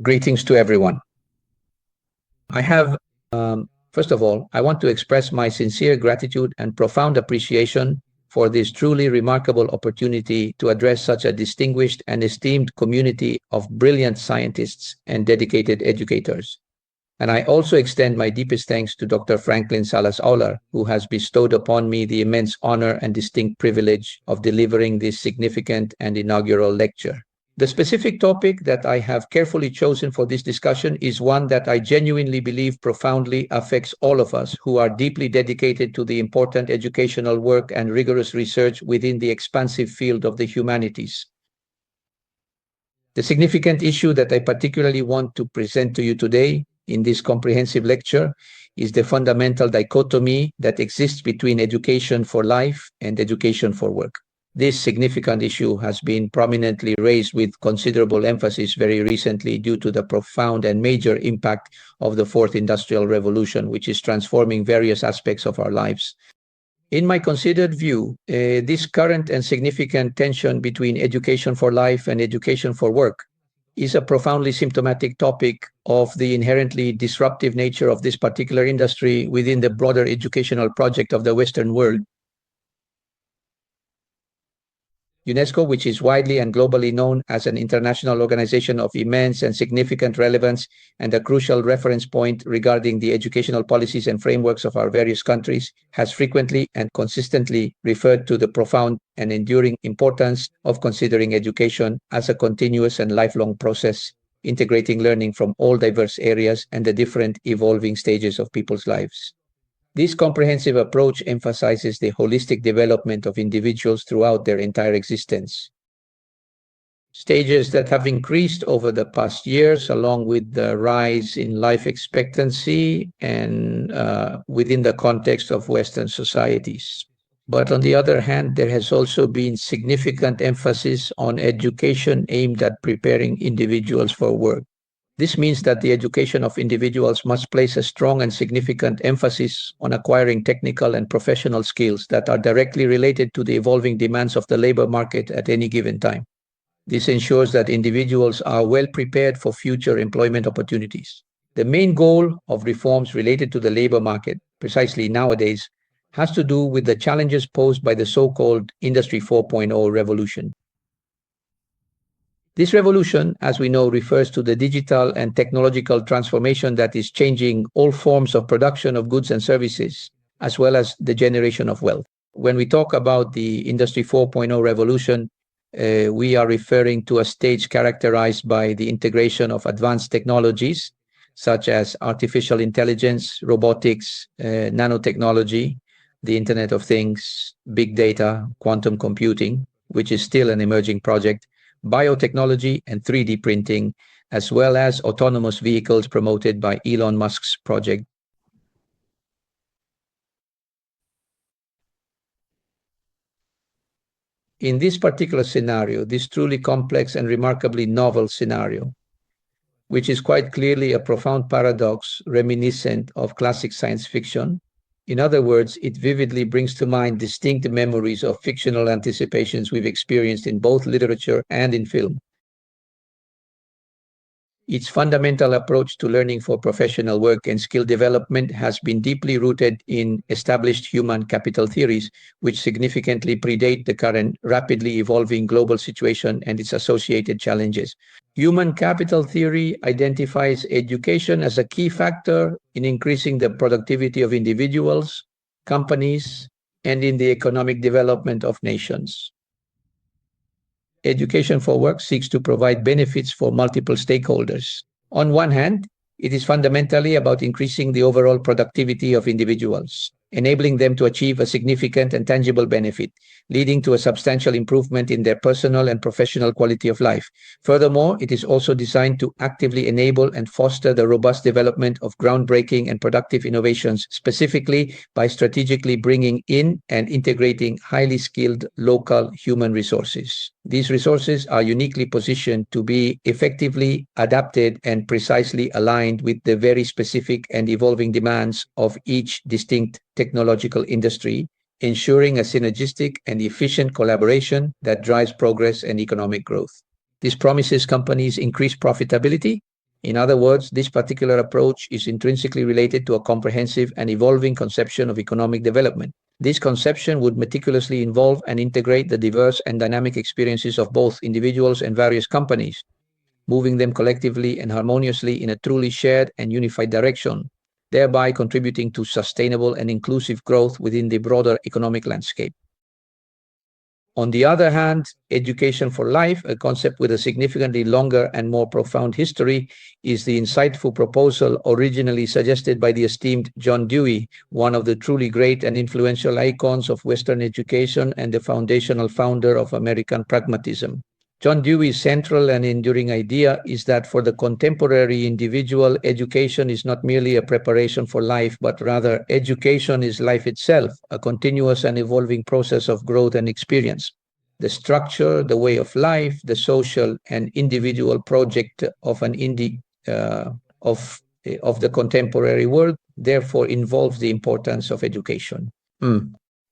Greetings to everyone. First of all, I want to express my sincere gratitude and profound appreciation for this truly remarkable opportunity to address such a distinguished and esteemed community of brilliant scientists and dedicated educators. And I also extend my deepest thanks to Dr. Franklin Salas-Auler, who has bestowed upon me the immense honor and distinct privilege of delivering this significant and inaugural lecture. The specific topic that I have carefully chosen for this discussion is one that I genuinely believe profoundly affects all of us who are deeply dedicated to the important educational work and rigorous research within the expansive field of the humanities. The significant issue that I particularly want to present to you today in this comprehensive lecture is the fundamental dichotomy that exists between education for life and education for work. This significant issue has been prominently raised with considerable emphasis very recently due to the profound and major impact of the Fourth Industrial Revolution, which is transforming various aspects of our lives. In my considered view, this current and significant tension between education for life and education for work is a profoundly symptomatic topic of the inherently disruptive nature of this particular industry within the broader educational project of the Western world. UNESCO, which is widely and globally known as an international organization of immense and significant relevance and a crucial reference point regarding the educational policies and frameworks of our various countries, has frequently and consistently referred to the profound and enduring importance of considering education as a continuous and lifelong process, integrating learning from all diverse areas and the different evolving stages of people's lives. This comprehensive approach emphasizes the holistic development of individuals throughout their entire existence. Stages that have increased over the past years, along with the rise in life expectancy and within the context of Western societies. But on the other hand, there has also been significant emphasis on education aimed at preparing individuals for work. This means that the education of individuals must place a strong and significant emphasis on acquiring technical and professional skills that are directly related to the evolving demands of the labor market at any given time. This ensures that individuals are well prepared for future employment opportunities. The main goal of reforms related to the labor market, precisely nowadays, has to do with the challenges posed by the so-called Industry 4.0 revolution. This revolution, as we know, refers to the digital and technological transformation that is changing all forms of production of goods and services, as well as the generation of wealth. When we talk about the Industry 4.0 revolution, we are referring to a stage characterized by the integration of advanced technologies, such as artificial intelligence, robotics, nanotechnology, the Internet of Things, big data, quantum computing, which is still an emerging project, biotechnology and 3D printing, as well as autonomous vehicles promoted by Elon Musk's project. In this particular scenario, this truly complex and remarkably novel scenario, which is quite clearly a profound paradox reminiscent of classic science fiction. In other words, it vividly brings to mind distinct memories of fictional anticipations we've experienced in both literature and in film. Its fundamental approach to learning for professional work and skill development has been deeply rooted in established human capital theories, which significantly predate the current rapidly evolving global situation and its associated challenges. Human capital theory identifies education as a key factor in increasing the productivity of individuals, companies, and in the economic development of nations. Education for work seeks to provide benefits for multiple stakeholders. On one hand, it is fundamentally about increasing the overall productivity of individuals, enabling them to achieve a significant and tangible benefit, leading to a substantial improvement in their personal and professional quality of life. Furthermore, it is also designed to actively enable and foster the robust development of groundbreaking and productive innovations, specifically by strategically bringing in and integrating highly skilled local human resources. These resources are uniquely positioned to be effectively adapted and precisely aligned with the very specific and evolving demands of each distinct technological industry, ensuring a synergistic and efficient collaboration that drives progress and economic growth. This promises companies increased profitability, In other words, this particular approach is intrinsically related to a comprehensive and evolving conception of economic development. This conception would meticulously involve and integrate the diverse and dynamic experiences of both individuals and various companies, moving them collectively and harmoniously in a truly shared and unified direction, thereby contributing to sustainable and inclusive growth within the broader economic landscape. On the other hand, education for life, a concept with a significantly longer and more profound history, is the insightful proposal originally suggested by the esteemed John Dewey, one of the truly great and influential icons of Western education and the foundational founder of American pragmatism. John Dewey's central and enduring idea is that for the contemporary individual, education is not merely a preparation for life, but rather education is life itself, a continuous and evolving process of growth and experience. The structure, the way of life, the social and individual project of of the contemporary world, therefore involves the importance of education.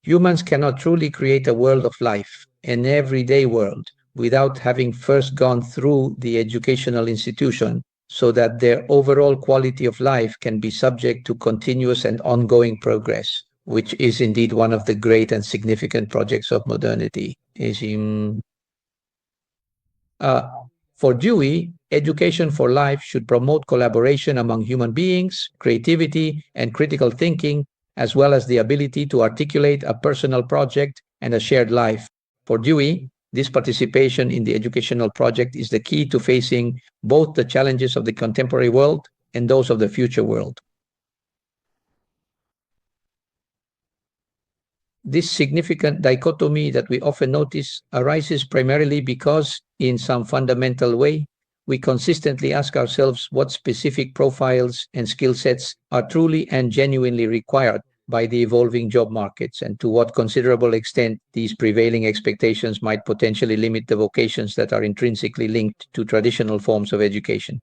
Humans cannot truly create a world of life, an everyday world, without having first gone through the educational institution, so that their overall quality of life can be subject to continuous and ongoing progress, which is indeed one of the great and significant projects of modernity. For Dewey, education for life should promote collaboration among human beings, creativity, and critical thinking, as well as the ability to articulate a personal project and a shared life. For Dewey, this participation in the educational project is the key to facing both the challenges of the contemporary world and those of the future world. This significant dichotomy that we often notice arises primarily because, in some fundamental way, we consistently ask ourselves what specific profiles and skill sets are truly and genuinely required by the evolving job markets, and to what considerable extent these prevailing expectations might potentially limit the vocations that are intrinsically linked to traditional forms of education.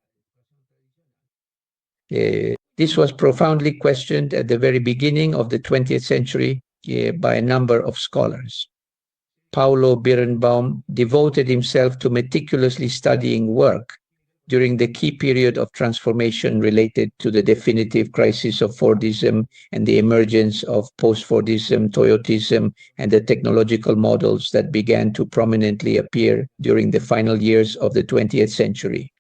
This was profoundly questioned at the very beginning of the 20th century by a number of scholars. Paulo Birnbaum devoted himself to meticulously studying work during the key period of transformation related to the definitive crisis of Fordism and the emergence of post-Fordism, Toyotism, and the technological models that began to prominently appear during the final years of the 20th century.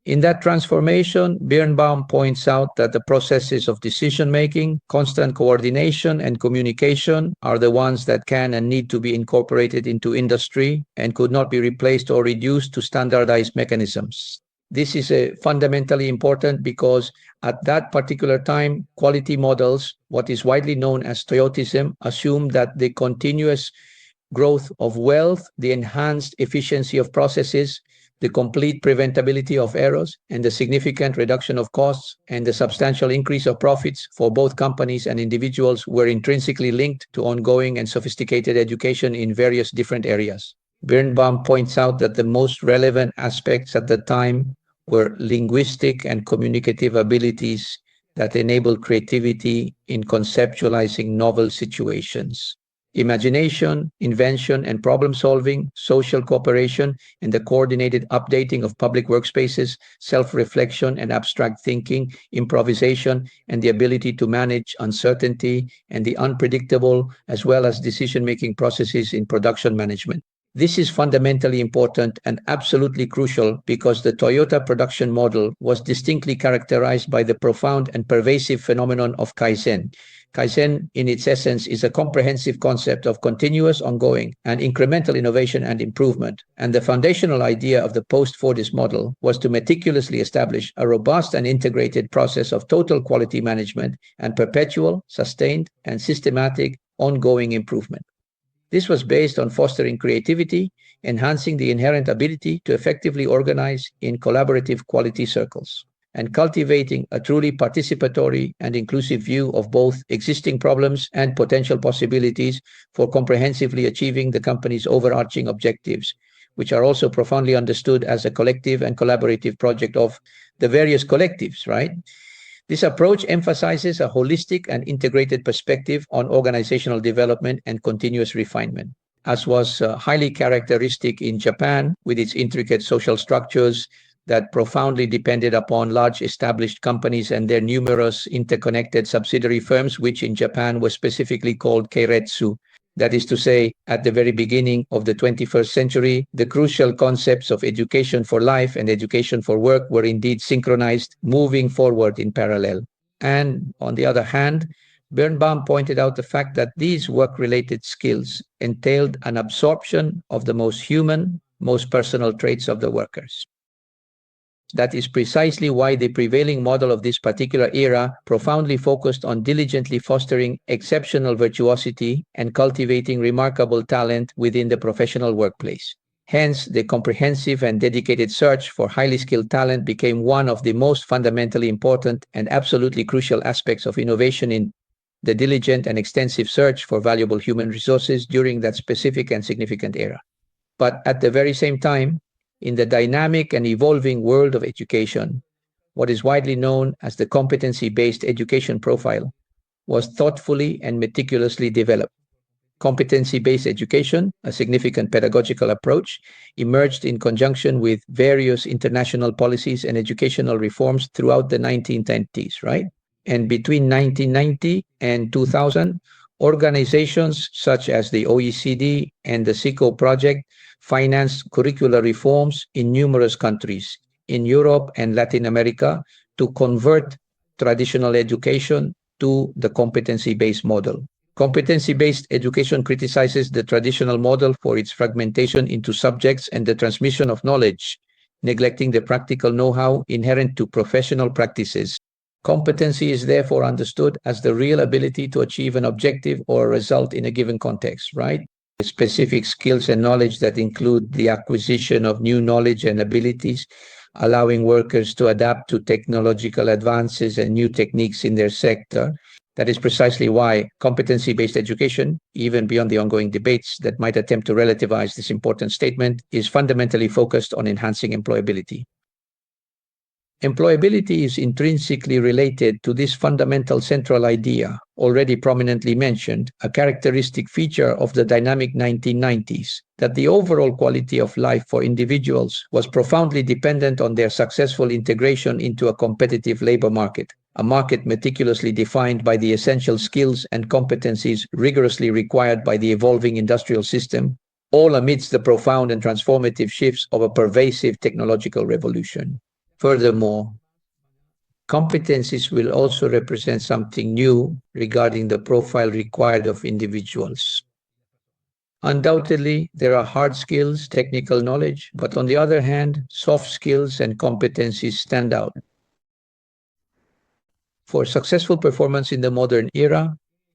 In that transformation, Birnbaum points out that the processes of decision-making, constant coordination, and communication are the ones that can and need to be incorporated into industry and could not be replaced or reduced to standardized mechanisms. This is fundamentally important because at that particular time, quality models, what is widely known as Toyotism, assume that the continuous growth of wealth, the enhanced efficiency of processes, the complete preventability of errors, and the significant reduction of costs and the substantial increase of profits for both companies and individuals were intrinsically linked to ongoing and sophisticated education in various different areas. Birnbaum points out that the most relevant aspects at the time were linguistic and communicative abilities that enable creativity in conceptualizing novel situations. Imagination, invention, and problem-solving, social cooperation, and the coordinated updating of public workspaces, self-reflection and abstract thinking, improvisation, and the ability to manage uncertainty and the unpredictable, as well as decision-making processes in production management. This is fundamentally important and absolutely crucial because the Toyota production model was distinctly characterized by the profound and pervasive phenomenon of Kaizen. Kaizen, in its essence, is a comprehensive concept of continuous, ongoing, and incremental innovation and improvement. And the foundational idea of the post-Fordist model was to meticulously establish a robust and integrated process of total quality management and perpetual, sustained, and systematic ongoing improvement. This was based on fostering creativity, enhancing the inherent ability to effectively organize in collaborative quality circles, and cultivating a truly participatory and inclusive view of both existing problems and potential possibilities for comprehensively achieving the company's overarching objectives, which are also profoundly understood as a collective and collaborative project of the various collectives, right? This approach emphasizes a holistic and integrated perspective on organizational development and continuous refinement, as was highly characteristic in Japan with its intricate social structures, that profoundly depended upon large established companies and their numerous interconnected subsidiary firms, which in Japan were specifically called keiretsu. That is to say, at the very beginning of the 21st century, the crucial concepts of education for life and education for work were indeed synchronized, moving forward in parallel. And on the other hand, Birnbaum pointed out the fact that these work-related skills entailed an absorption of the most human, most personal traits of the workers. That is precisely why the prevailing model of this particular era profoundly focused on diligently fostering exceptional virtuosity and cultivating remarkable talent within the professional workplace. Hence, the comprehensive and dedicated search for highly skilled talent became one of the most fundamentally important and absolutely crucial aspects of innovation in the diligent and extensive search for valuable human resources during that specific and significant era. But at the very same time, in the dynamic and evolving world of education, what is widely known as the competency-based education profile was thoughtfully and meticulously developed. Competency-based education, a significant pedagogical approach, emerged in conjunction with various international policies and educational reforms throughout the 1990s, right? And between 1990 and 2000, organizations such as the OECD and the SICO project financed curricular reforms in numerous countries in Europe and Latin America to convert traditional education to the competency-based model. Competency-based education criticizes the traditional model for its fragmentation into subjects and the transmission of knowledge, neglecting the practical know-how inherent to professional practices. Competency is therefore understood as the real ability to achieve an objective or a result in a given context, right? Specific skills and knowledge that include the acquisition of new knowledge and abilities, allowing workers to adapt to technological advances and new techniques in their sector. That is precisely why competency-based education, even beyond the ongoing debates that might attempt to relativize this important statement, is fundamentally focused on enhancing employability. Employability is intrinsically related to this fundamental central idea, already prominently mentioned, a characteristic feature of the dynamic 1990s, that the overall quality of life for individuals was profoundly dependent on their successful integration into a competitive labor market, a market meticulously defined by the essential skills and competencies rigorously required by the evolving industrial system, all amidst the profound and transformative shifts of a pervasive technological revolution. Furthermore, competencies will also represent something new regarding the profile required of individuals. Undoubtedly, there are hard skills, technical knowledge, but on the other hand, soft skills and competencies stand out. For successful performance in the modern era,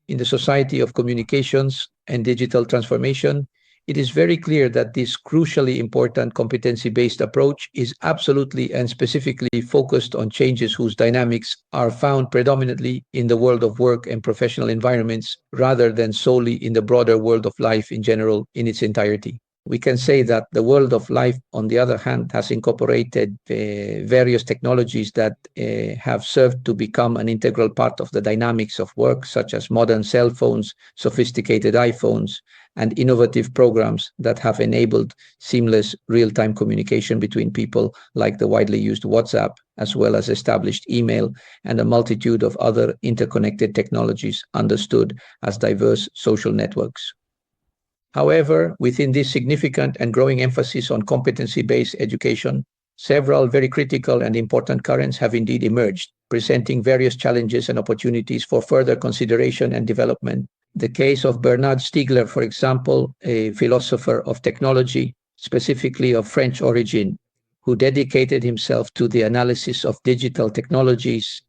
in the society of communications and digital transformation, it is very clear that this crucially important competency-based approach is absolutely and specifically focused on changes whose dynamics are found predominantly in the world of work and professional environments rather than solely in the broader world of life in general in its entirety. We can say that the world of life, on the other hand, has incorporated various technologies that have served to become an integral part of the dynamics of work, such as modern cell phones, sophisticated iPhones, and innovative programs that have enabled seamless real-time communication between people, like the widely used WhatsApp, as well as established email, and a multitude of other interconnected technologies understood as diverse social networks. However, within this significant and growing emphasis on competency-based education, several very critical and important currents have indeed emerged, presenting various challenges and opportunities for further consideration and development. The case of Bernard Stiegler, for example, a philosopher of technology, specifically of French origin, who dedicated himself to the analysis of digital technologies,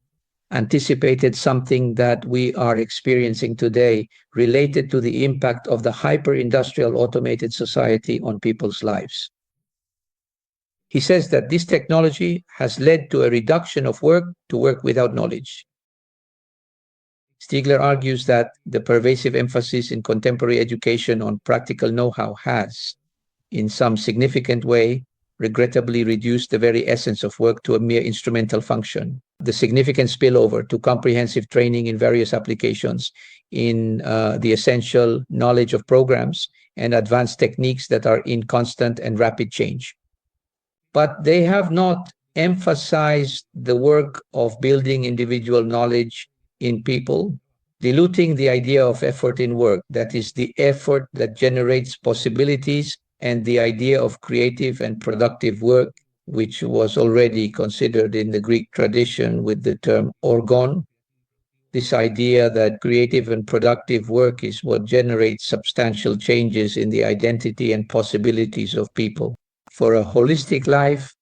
anticipated something that we are experiencing today related to the impact of the hyper-industrial automated society on people's lives. He says that this technology has led to a reduction of work to work without knowledge. Stiegler argues that the pervasive emphasis in contemporary education on practical know-how has, in some significant way, regrettably reduced the very essence of work to a mere instrumental function. The significant spillover to comprehensive training in various applications in the essential knowledge of programs and advanced techniques that are in constant and rapid change. but they have not emphasized the work of building individual knowledge in people, diluting the idea of effort in work, that is, the effort that generates possibilities, and the idea of creative and productive work, which was already considered in the Greek tradition with the term orgon. This idea that creative and productive work is what generates substantial changes in the identity and possibilities of people. For a holistic life,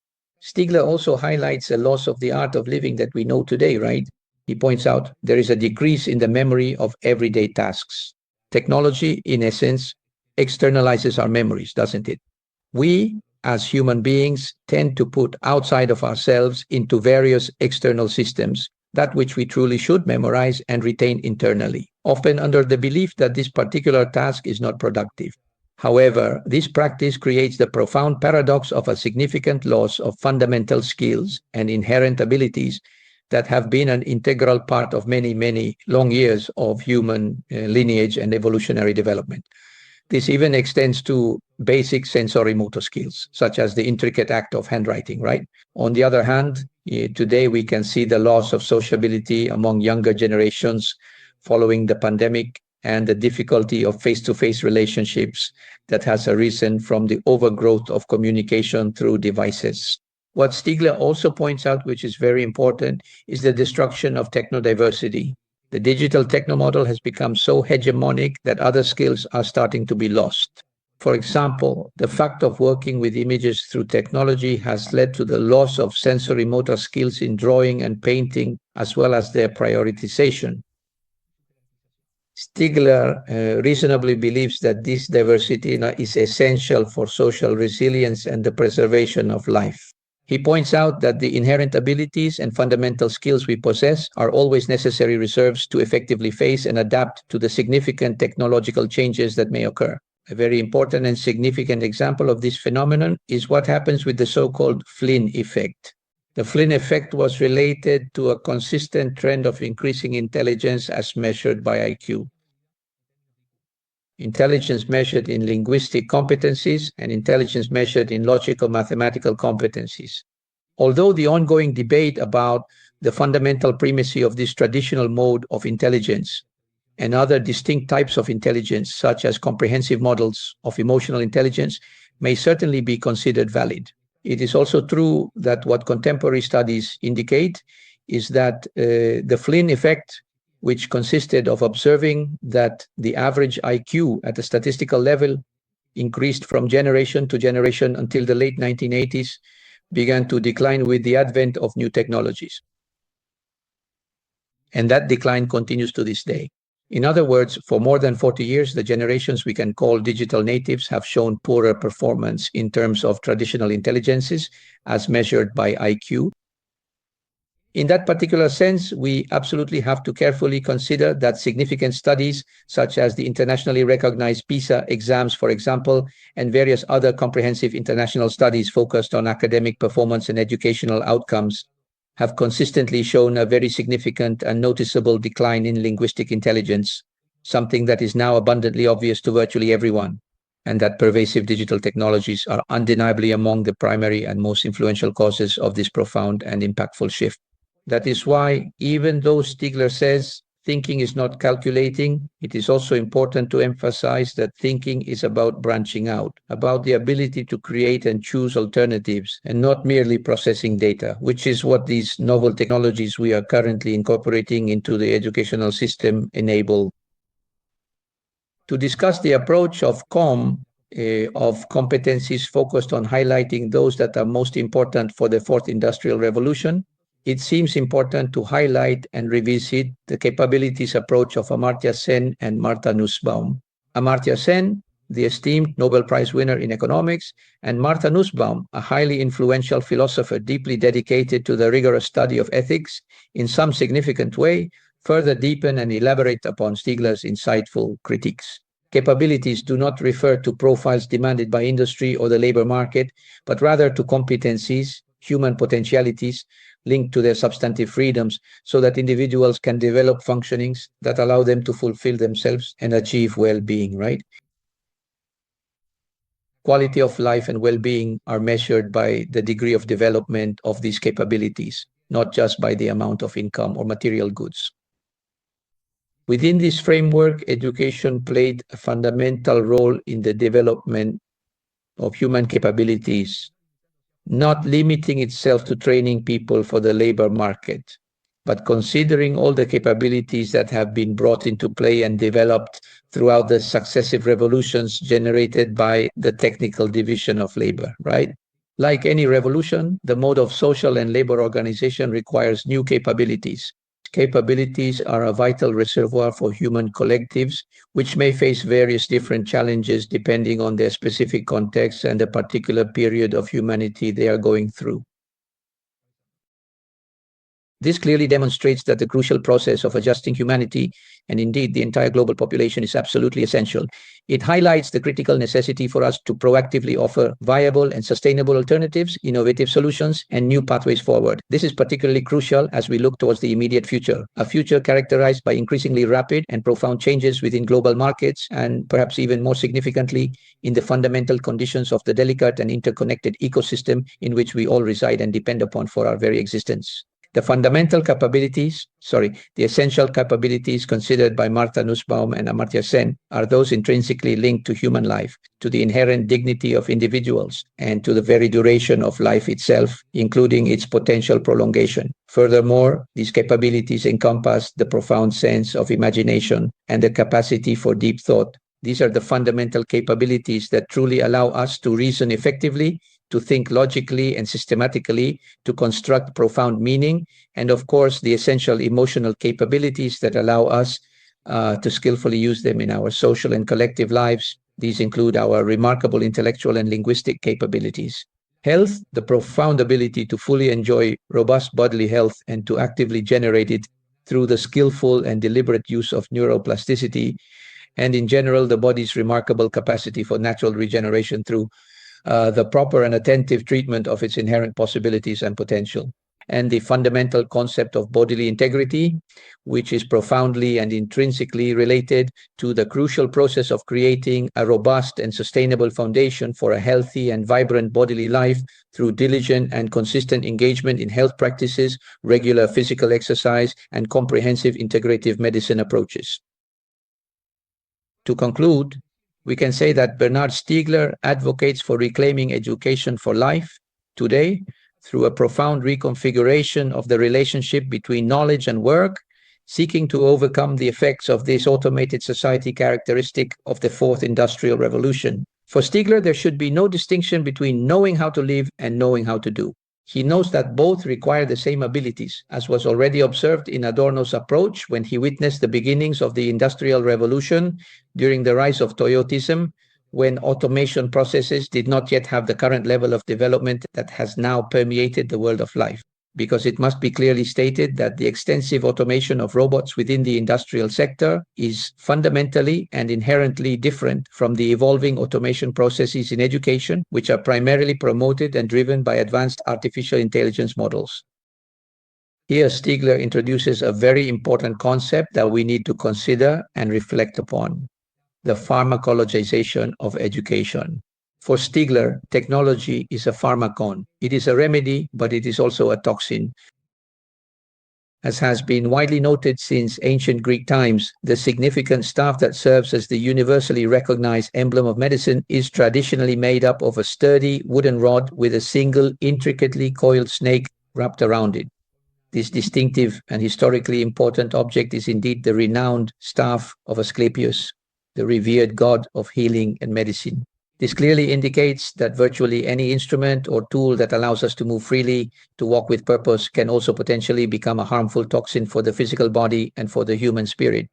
Stigler also highlights a loss of the art of living that we know today, right? He points out there is a decrease in the memory of everyday tasks. Technology, in essence, externalizes our memories, doesn't it? We, as human beings, tend to put outside of ourselves into various external systems that which we truly should memorize and retain internally, often under the belief that this particular task is not productive. However, this practice creates the profound paradox of a significant loss of fundamental skills and inherent abilities that have been an integral part of many, many long years of human lineage and evolutionary development. This even extends to basic sensory motor skills, such as the intricate act of handwriting, right? On the other hand, today we can see the loss of sociability among younger generations following the pandemic and the difficulty of face-to-face relationships that has arisen from the overgrowth of communication through devices. What Stigler also points out, which is very important, is the destruction of technodiversity. The digital techno model has become so hegemonic that other skills are starting to be lost. For example, the fact of working with images through technology has led to the loss of sensory motor skills in drawing and painting, as well as their prioritization. Stigler reasonably believes that this diversity is essential for social resilience and the preservation of life. He points out that the inherent abilities and fundamental skills we possess are always necessary reserves to effectively face and adapt to the significant technological changes that may occur. A very important and significant example of this phenomenon is what happens with the so-called Flynn effect. The Flynn effect was related to a consistent trend of increasing intelligence as measured by IQ. Intelligence measured in linguistic competencies and intelligence measured in logical mathematical competencies. Although the ongoing debate about the fundamental primacy of this traditional mode of intelligence and other distinct types of intelligence, such as comprehensive models of emotional intelligence, may certainly be considered valid. It is also true that what contemporary studies indicate is that the Flynn effect, which consisted of observing that the average IQ at a statistical level increased from generation to generation until the late 1980s, began to decline with the advent of new technologies. And that decline continues to this day. In other words, for more than 40 years, the generations we can call digital natives have shown poorer performance in terms of traditional intelligences as measured by IQ. In that particular sense, we absolutely have to carefully consider that significant studies, such as the internationally recognized PISA exams, for example, and various other comprehensive international studies focused on academic performance and educational outcomes, have consistently shown a very significant and noticeable decline in linguistic intelligence, something that is now abundantly obvious to virtually everyone, and that pervasive digital technologies are undeniably among the primary and most influential causes of this profound and impactful shift. That is why, even though Stigler says thinking is not calculating, it is also important to emphasize that thinking is about branching out, about the ability to create and choose alternatives, and not merely processing data, which is what these novel technologies we are currently incorporating into the educational system enable. To discuss the approach of of competencies focused on highlighting those that are most important for the fourth industrial revolution, it seems important to highlight and revisit the capabilities approach of Amartya Sen and Martha Nussbaum. Amartya Sen, the esteemed Nobel Prize winner in economics, and Martha Nussbaum, a highly influential philosopher deeply dedicated to the rigorous study of ethics, in some significant way, further deepen and elaborate upon Stigler's insightful critiques. Capabilities do not refer to profiles demanded by industry or the labor market, but rather to competencies, human potentialities, linked to their substantive freedoms, so that individuals can develop functionings that allow them to fulfill themselves and achieve well-being, right? quality of life and well-being are measured by the degree of development of these capabilities, not just by the amount of income or material goods. Within this framework, education played a fundamental role in the development of human capabilities, not limiting itself to training people for the labor market, but considering all the capabilities that have been brought into play and developed throughout the successive revolutions generated by the technical division of labor, right? Like any revolution, the mode of social and labor organization requires new capabilities. Capabilities are a vital reservoir for human collectives, which may face various different challenges depending on their specific context and the particular period of humanity they are going through. This clearly demonstrates that the crucial process of adjusting humanity, and indeed the entire global population, is absolutely essential. It highlights the critical necessity for us to proactively offer viable and sustainable alternatives, innovative solutions, and new pathways forward. This is particularly crucial as we look towards the immediate future, a future characterized by increasingly rapid and profound changes within global markets, and perhaps even more significantly, in the fundamental conditions of the delicate and interconnected ecosystem in which we all reside and depend upon for our very existence. The essential capabilities considered by Martha Nussbaum and Amartya Sen are those intrinsically linked to human life, to the inherent dignity of individuals, and to the very duration of life itself, including its potential prolongation. Furthermore, these capabilities encompass the profound sense of imagination and the capacity for deep thought. These are the fundamental capabilities that truly allow us to reason effectively, to think logically and systematically, to construct profound meaning, and of course, the essential emotional capabilities that allow us to skillfully use them in our social and collective lives. These include our remarkable intellectual and linguistic capabilities. Health, the profound ability to fully enjoy robust bodily health and to actively generate it through the skillful and deliberate use of neuroplasticity, and in general, the body's remarkable capacity for natural regeneration through the proper and attentive treatment of its inherent possibilities and potential. And the fundamental concept of bodily integrity, which is profoundly and intrinsically related to the crucial process of creating a robust and sustainable foundation for a healthy and vibrant bodily life through diligent and consistent engagement in health practices, regular physical exercise, and comprehensive integrative medicine approaches. To conclude, we can say that Bernard Stiegler advocates for reclaiming education for life today through a profound reconfiguration of the relationship between knowledge and work, seeking to overcome the effects of this automated society characteristic of the fourth industrial revolution. For Stiegler, there should be no distinction between knowing how to live and knowing how to do. He knows that both require the same abilities, as was already observed in Adorno's approach when he witnessed the beginnings of the Industrial Revolution during the rise of Toyotism, when automation processes did not yet have the current level of development that has now permeated the world of life. Because it must be clearly stated that the extensive automation of robots within the industrial sector is fundamentally and inherently different from the evolving automation processes in education, which are primarily promoted and driven by advanced artificial intelligence models. Here, Stiegler introduces a very important concept that we need to consider and reflect upon: the pharmacologization of education. For Stiegler, technology is a pharmacon. It is a remedy, but it is also a toxin. As has been widely noted since ancient Greek times, the significant staff that serves as the universally recognized emblem of medicine is traditionally made up of a sturdy wooden rod with a single intricately coiled snake wrapped around it. This distinctive and historically important object is indeed the renowned staff of Asclepius, the revered god of healing and medicine. This clearly indicates that virtually any instrument or tool that allows us to move freely, to walk with purpose, can also potentially become a harmful toxin for the physical body and for the human spirit.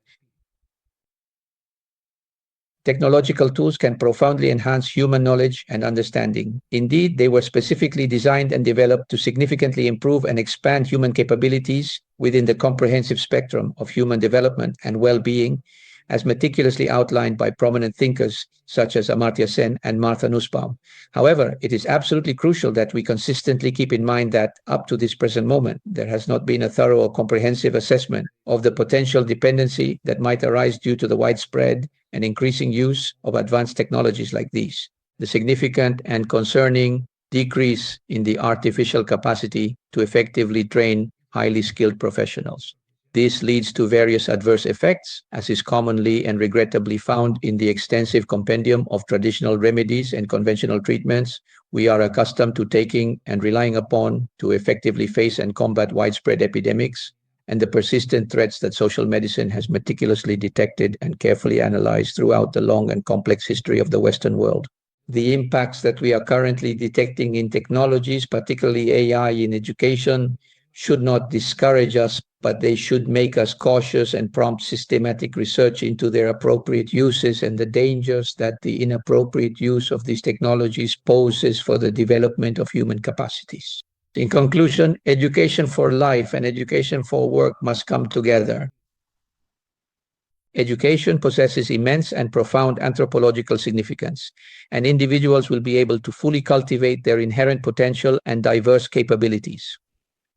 Technological tools can profoundly enhance human knowledge and understanding. Indeed, they were specifically designed and developed to significantly improve and expand human capabilities within the comprehensive spectrum of human development and well-being, as meticulously outlined by prominent thinkers such as Amartya Sen and Martha Nussbaum. However, it is absolutely crucial that we consistently keep in mind that up to this present moment, there has not been a thorough or comprehensive assessment of the potential dependency that might arise due to the widespread and increasing use of advanced technologies like these. the significant and concerning decrease in the artificial capacity to effectively train highly skilled professionals. This leads to various adverse effects, as is commonly and regrettably found in the extensive compendium of traditional remedies and conventional treatments we are accustomed to taking and relying upon to effectively face and combat widespread epidemics, and the persistent threats that social medicine has meticulously detected and carefully analyzed throughout the long and complex history of the Western world. The impacts that we are currently detecting in technologies, particularly AI in education, should not discourage us, but they should make us cautious and prompt systematic research into their appropriate uses and the dangers that the inappropriate use of these technologies poses for the development of human capacities. In conclusion, education for life and education for work must come together. Education possesses immense and profound anthropological significance, and individuals will be able to fully cultivate their inherent potential and diverse capabilities.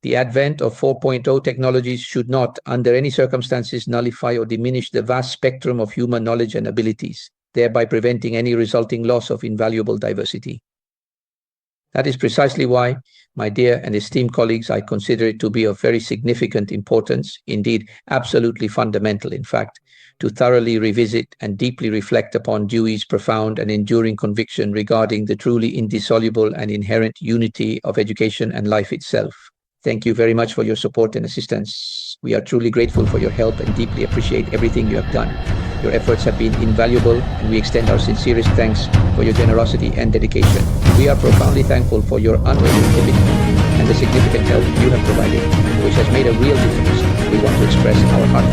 The advent of 4.0 technologies should not, under any circumstances, nullify or diminish the vast spectrum of human knowledge and abilities, thereby preventing any resulting loss of invaluable diversity. That is precisely why, my dear and esteemed colleagues, I consider it to be of very significant importance, indeed absolutely fundamental, in fact, to thoroughly revisit and deeply reflect upon Dewey's profound and enduring conviction regarding the truly indissoluble and inherent unity of education and life itself. Thank you very much for your support and assistance. We are truly grateful for your help and deeply appreciate everything you have done. Your efforts have been invaluable, and we extend our sincerest thanks for your generosity and dedication. We are profoundly thankful for your unwavering commitment and the significant help you have provided, which has made a real difference. We want to express our heartfelt